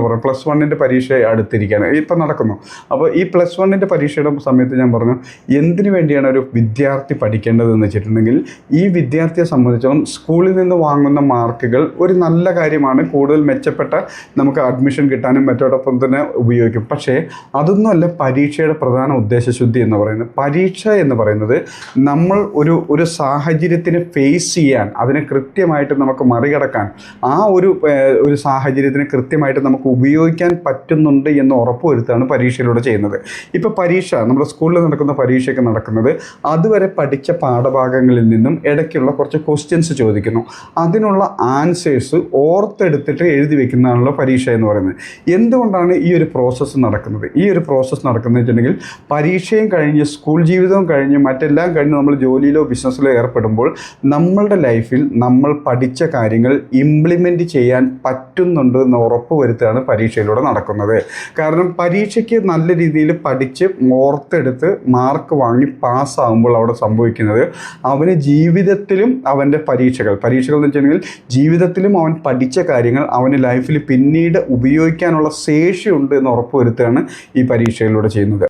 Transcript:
പറഞ്ഞു +1 പരീക്ഷ അടുത്തിരിക്കുകയാണ്, ഇപ്പം നടക്കുന്നു. അപ്പോൾ ഈ +1 പരീക്ഷയുടെ സമയത്ത് ഞാൻ പറഞ്ഞു എന്തിനു വേണ്ടിയാണ് ഒരു വിദ്യാർത്ഥി പഠിക്കേണ്ടതെന്ന് വെച്ചിട്ടുണ്ടെങ്കിൽ ഈ വിദ്യാർത്ഥിയെ സംബന്ധിച്ചിടത്തോളം സ്കൂളിൽ നിന്ന് വാങ്ങുന്ന മാർക്കുകൾ ഒരു നല്ല കാര്യമാണ്, കൂടുതൽ മെച്ചപ്പെട്ട നമുക്ക് അഡ്മിഷൻ കിട്ടാനും മറ്റോടൊപ്പം തന്നെ ഉപയോഗിക്കും. പക്ഷേ അതൊന്നുമല്ല പരീക്ഷയുടെ പ്രധാന ഉദ്ദേശശുദ്ധി എന്ന് പറയുന്നത്. പരീക്ഷ എന്ന് പറയുന്നത് നമ്മൾ ഒരു സാഹചര്യത്തിന് ഫേസ് ചെയ്യാൻ, അതിനെ കൃത്യമായിട്ട് നമുക്ക് മറികടക്കാൻ, ആ ഒരു സാഹചര്യത്തിന് കൃത്യമായിട്ട് നമുക്ക് ഉപയോഗിക്കാൻ പറ്റുന്നുണ്ട് എന്ന് ഉറപ്പുവരുത്താണ് പരീക്ഷയിലൂടെ ചെയ്യുന്നത്. ഇപ്പോൾ പരീക്ഷ നമ്മുടെ സ്കൂളിൽ നടക്കുന്ന പരീക്ഷയൊക്കെ നടക്കുന്നത് അതുവരെ പഠിച്ച പാഠഭാഗങ്ങളിൽ നിന്നും ഇടയ്ക്കുള്ള കുറച്ച് ക്വസ്റ്റ്യൻസ് ചോദിക്കുന്നു, അതിനുള്ള ആൻസേഴ്സ് ഓർത്തെടുത്തിട്ട് എഴുതി വെക്കുന്നതാണല്ലോ പരീക്ഷ എന്ന് പറയുന്നത്. എന്തുകൊണ്ടാണ് ഈ ഒരു പ്രോസസ്സ് നടക്കുന്നത്? ഈ ഒരു പ്രോസസ്സ് നടക്കുന്നത് വെച്ചിട്ടുണ്ടെങ്കിൽ പരീക്ഷയും കഴിഞ്ഞ് സ്കൂൾ ജീവിതവും കഴിഞ്ഞ് മറ്റെല്ലാം കഴിഞ്ഞ് നമ്മൾ ജോലിയിലോ ബിസിനസ്സിലോ ഏർപ്പെടുമ്പോൾ നമ്മളുടെ ലൈഫിൽ നമ്മൾ പഠിച്ച കാര്യങ്ങൾ ഇംപ്ലിമെൻറ്റ് ചെയ്യാൻ പറ്റുന്നുണ്ട് എന്ന് ഉറപ്പ് വരുത്തുകയാണ് പരീക്ഷയിലൂടെ നടക്കുന്നത്. കാരണം പരീക്ഷയ്ക്ക് നല്ല രീതിയിൽ പഠിച്ച് ഓർത്തെടുത്ത് മാർക്ക് വാങ്ങി പാസ്സാകുമ്പോൾ അവിടെ സംഭവിക്കുന്നത് അവന് ജീവിതത്തിലും അവൻ്റെ പരീക്ഷകൾ എന്ന് വെച്ചിട്ടുണ്ടെങ്കിൽ ജീവിതത്തിലും അവൻ പഠിച്ച കാര്യങ്ങൾ അവന് ലൈഫിൽ പിന്നീട് ഉപയോഗിക്കാനുള്ള ശേഷിയുണ്ട് എന്ന് ഉറപ്പ് വരുത്തുകയാണ് ഈ പരീക്ഷയിലൂടെ ചെയ്യുന്നത്.